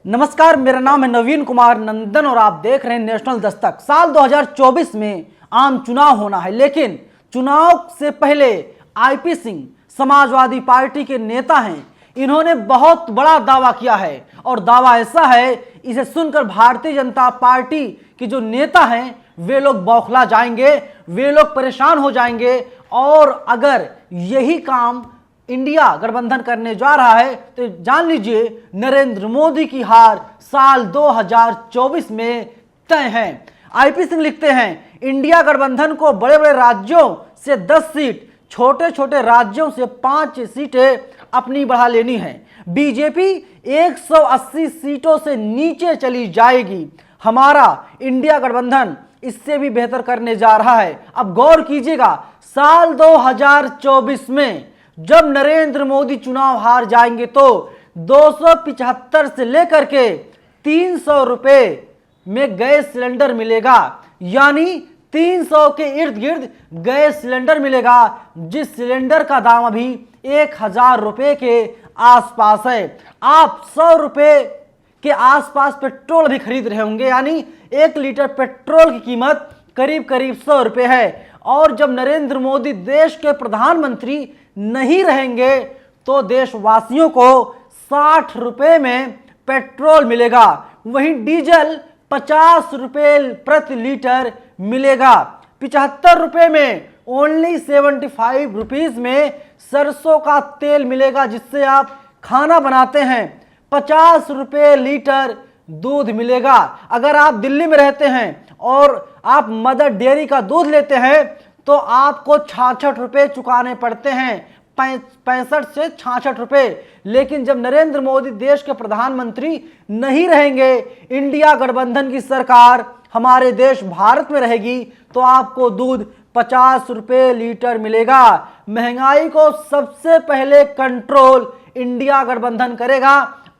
नमस्कार, मेरा नाम है नवीन कुमार नंदन और आप देख रहे हैं नेशनल दस्तक। साल 2024 में आम चुनाव होना है, लेकिन चुनाव से पहले आईपी सिंह समाजवादी पार्टी के नेता हैं। इन्होंने बहुत बड़ा दावा किया है और दावा ऐसा है, इसे सुनकर भारतीय जनता पार्टी के जो नेता हैं वे लोग बौखला जाएंगे, वे लोग परेशान हो जाएंगे। और अगर यही काम इंडिया गठबंधन करने जा रहा है तो जान लीजिए नरेंद्र मोदी की हार साल 2024 में तय है। आईपी सिंह लिखते हैं, इंडिया गठबंधन को बड़े बड़े राज्यों से 10 सीट, छोटे छोटे राज्यों से 5 सीटें अपनी बढ़ा लेनी है। बीजेपी 180 सीटों से नीचे चली जाएगी। हमारा इंडिया गठबंधन इससे भी बेहतर करने जा रहा है। अब गौर कीजिएगा, साल 2024 में जब नरेंद्र मोदी चुनाव हार जाएंगे तो 275 से लेकर के 300 रुपए में गैस सिलेंडर मिलेगा, यानी 300 के इर्द गिर्द गैस सिलेंडर मिलेगा, जिस सिलेंडर का दाम अभी 1000 रुपए के आसपास है। आप 100 रुपए के आसपास पेट्रोल भी खरीद रहे होंगे, यानी 1 लीटर पेट्रोल की कीमत करीब करीब 100 रुपए है। और जब नरेंद्र मोदी देश के प्रधानमंत्री नहीं रहेंगे तो देशवासियों को 60 रुपए में पेट्रोल मिलेगा, वहीं डीजल 50 रुपए प्रति लीटर मिलेगा। 75 रुपए में ओनली 75 रुपीज में सरसों का तेल मिलेगा, जिससे आप खाना बनाते हैं। 50 रुपए लीटर दूध मिलेगा। अगर आप दिल्ली में रहते हैं और आप मदर डेयरी का दूध लेते हैं तो आपको 66 रुपए चुकाने पड़ते हैं, 65 से 66 रुपए। लेकिन जब नरेंद्र मोदी देश के प्रधानमंत्री नहीं रहेंगे, इंडिया गठबंधन की सरकार हमारे देश भारत में रहेगी, तो आपको दूध 50 रुपए लीटर मिलेगा। महंगाई को सबसे पहले कंट्रोल इंडिया गठबंधन करेगा।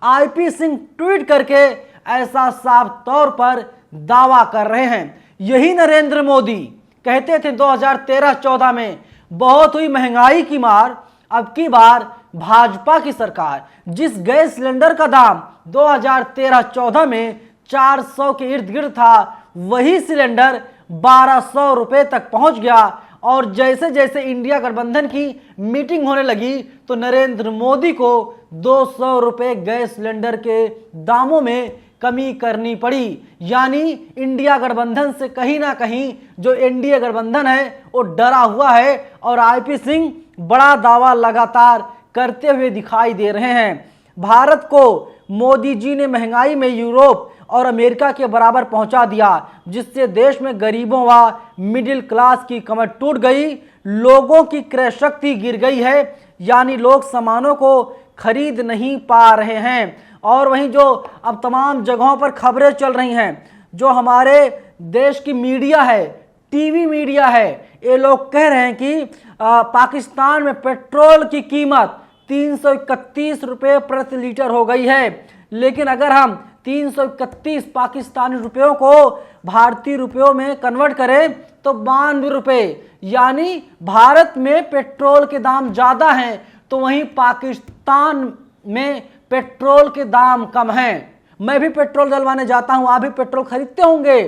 आईपी सिंह ट्वीट करके ऐसा साफ तौर पर दावा कर रहे हैं। यही नरेंद्र मोदी कहते थे 2013-14 में बहुत हुई महंगाई की मार, अब की बार भाजपा की सरकार। जिस गैस सिलेंडर का दाम 2013-14 में 400 के इर्द गिर्द था, वही सिलेंडर 1200 रुपए तक पहुंच गया। और जैसे जैसे इंडिया गठबंधन की मीटिंग होने लगी तो नरेंद्र मोदी को 200 रुपए गैस सिलेंडर के दामों में कमी करनी पड़ी। यानी इंडिया गठबंधन से कहीं ना कहीं जो एनडीए गठबंधन है वो डरा हुआ है और आईपी सिंह बड़ा दावा लगातार करते हुए दिखाई दे रहे हैं। भारत को मोदी जी ने महंगाई में यूरोप और अमेरिका के बराबर पहुंचा दिया, जिससे देश में गरीबों व मिडिल क्लास की कमर टूट गई, लोगों की क्रय शक्ति गिर गई है, यानी लोग सामानों को खरीद नहीं पा रहे हैं। और वहीं जो अब तमाम जगहों पर खबरें चल रही हैं, जो हमारे देश की मीडिया है, टीवी मीडिया है, ये लोग कह रहे हैं कि पाकिस्तान में पेट्रोल की कीमत 331 रुपये प्रति लीटर हो गई है। लेकिन अगर हम 331 पाकिस्तानी रुपयों को भारतीय रुपयों में कन्वर्ट करें तो 92 रुपये, यानी भारत में पेट्रोल के दाम ज़्यादा हैं तो वहीं पाकिस्तान में पेट्रोल के दाम कम हैं। मैं भी पेट्रोल डलवाने जाता हूं, आप भी पेट्रोल खरीदते होंगे,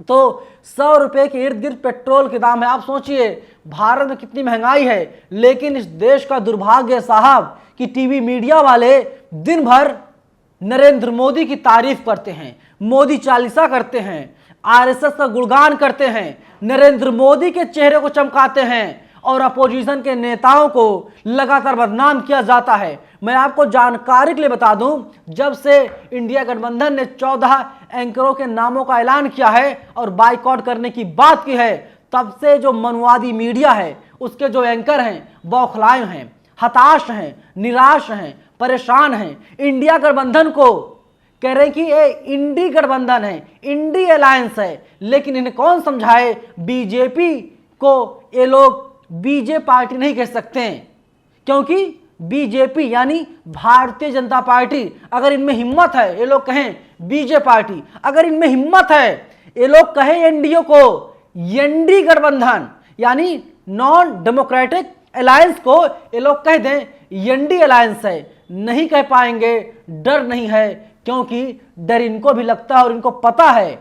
तो 100 रुपए के इर्द गिर्द पेट्रोल के दाम है। आप सोचिए भारत में कितनी महंगाई है। लेकिन इस देश का दुर्भाग्य साहब कि टीवी मीडिया वाले दिन भर नरेंद्र मोदी की तारीफ करते हैं, मोदी चालीसा करते हैं, आरएसएस का गुणगान करते हैं, नरेंद्र मोदी के चेहरे को चमकाते हैं और अपोजिशन के नेताओं को लगातार बदनाम किया जाता है। मैं आपको जानकारी के लिए बता दूं, जब से इंडिया गठबंधन ने 14 एंकरों के नामों का ऐलान किया है और बाइकआउट करने की बात की है, तब से जो मनुवादी मीडिया है उसके जो एंकर हैं बौखलाए हैं, हताश हैं, निराश हैं, परेशान हैं। इंडिया गठबंधन को कह रहे हैं कि ये इंडी गठबंधन है, इंडी अलायंस है, लेकिन इन्हें कौन समझाए? बीजेपी को ये लोग बीजे पार्टी नहीं कह सकते हैं, क्योंकि बीजेपी यानी भारतीय जनता पार्टी, अगर इनमें हिम्मत है ये लोग कहें बीजे पार्टी, अगर इनमें हिम्मत है ये लोग कहें एनडीए को एनडी गठबंधन, यानी नॉन डेमोक्रेटिक अलायंस को ये लोग कह दें एनडी अलायंस है। नहीं कह पाएंगे, डर नहीं है, क्योंकि डर इनको भी लगता है और इनको पता है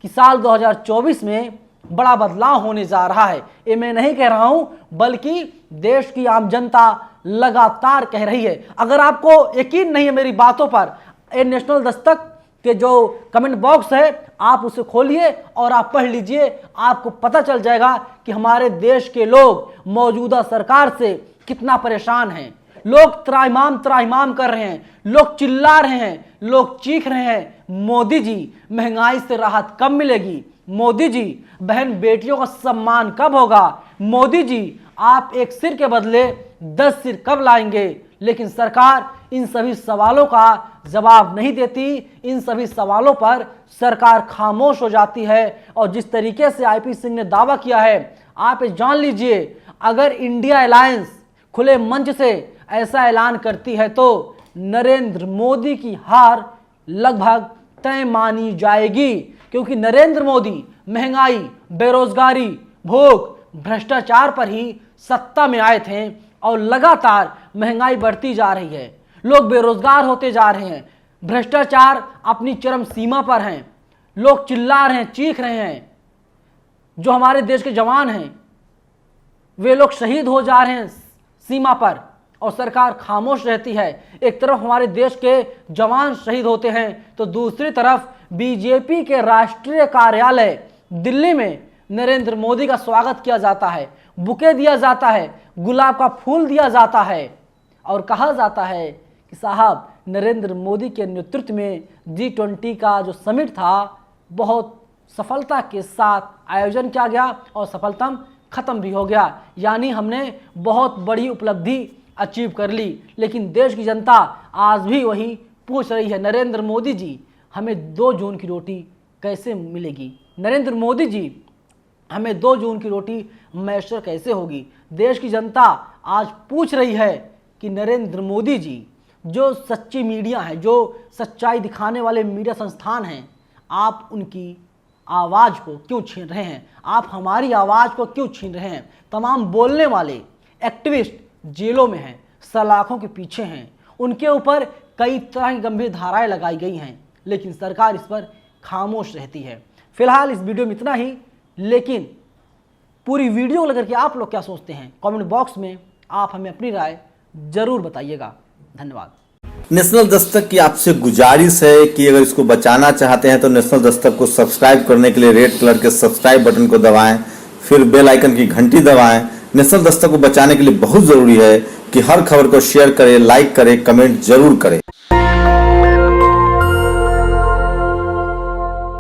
कि साल 2024 में बड़ा बदलाव होने जा रहा है। ये मैं नहीं कह रहा हूं, बल्कि देश की आम जनता लगातार कह रही है। अगर आपको यकीन नहीं है मेरी बातों पर, ये नेशनल दस्तक के जो कमेंट बॉक्स है आप उसे खोलिए और आप पढ़ लीजिए, आपको पता चल जाएगा कि हमारे देश के लोग मौजूदा सरकार से कितना परेशान हैं। लोग त्राहिमाम कर रहे हैं, लोग चिल्ला रहे हैं, लोग चीख रहे हैं, मोदी जी महंगाई से राहत कब मिलेगी, मोदी जी बहन बेटियों का सम्मान कब होगा, मोदी जी आप एक सिर के बदले 10 सिर कब लाएंगे। लेकिन सरकार इन सभी सवालों का जवाब नहीं देती, इन सभी सवालों पर सरकार खामोश हो जाती है। और जिस तरीके से आईपी सिंह ने दावा किया है, आप जान लीजिए, अगर इंडिया अलायंस खुले मंच से ऐसा ऐलान करती है तो नरेंद्र मोदी की हार लगभग तय मानी जाएगी, क्योंकि नरेंद्र मोदी महंगाई, बेरोजगारी, भूख, भ्रष्टाचार पर ही सत्ता में आए थे और लगातार महंगाई बढ़ती जा रही है, लोग बेरोजगार होते जा रहे हैं, भ्रष्टाचार अपनी चरम सीमा पर हैं, लोग चिल्ला रहे हैं, चीख रहे हैं। जो हमारे देश के जवान हैं वे लोग शहीद हो जा रहे हैं सीमा पर और सरकार खामोश रहती है। एक तरफ हमारे देश के जवान शहीद होते हैं तो दूसरी तरफ बीजेपी के राष्ट्रीय कार्यालय दिल्ली में नरेंद्र मोदी का स्वागत किया जाता है, बुके दिया जाता है, गुलाब का फूल दिया जाता है और कहा जाता है कि साहब नरेंद्र मोदी के नेतृत्व में G20 का जो समिट था बहुत सफलता के साथ आयोजन किया गया और सफलतम खत्म भी हो गया, यानी हमने बहुत बड़ी उपलब्धि अचीव कर ली। लेकिन देश की जनता आज भी वही पूछ रही है, नरेंद्र मोदी जी हमें 2 जून की रोटी कैसे मिलेगी, नरेंद्र मोदी जी हमें 2 जून की रोटी मैसर कैसे होगी। देश की जनता आज पूछ रही है कि नरेंद्र मोदी जी, जो सच्ची मीडिया है, जो सच्चाई दिखाने वाले मीडिया संस्थान हैं, आप उनकी आवाज़ को क्यों छीन रहे हैं, आप हमारी आवाज़ को क्यों छीन रहे हैं। तमाम बोलने वाले एक्टिविस्ट जेलों में हैं, सलाखों के पीछे हैं, उनके ऊपर कई तरह की गंभीर धाराएं लगाई गई हैं, लेकिन सरकार इस पर खामोश रहती है। फिलहाल इस वीडियो में इतना ही, लेकिन पूरी वीडियो को लेकर के आप लोग क्या सोचते हैं कमेंट बॉक्स में आप हमें अपनी राय जरूर बताइएगा। धन्यवाद। नेशनल दस्तक की आपसे गुजारिश है कि अगर इसको बचाना चाहते हैं तो नेशनल दस्तक को सब्सक्राइब करने के लिए रेड कलर के सब्सक्राइब बटन को दबाएं, फिर बेल आइकन की घंटी दबाएं। नेशनल दस्तक को बचाने के लिए बहुत जरूरी है कि हर खबर को शेयर करें, लाइक करें, कमेंट जरूर करें।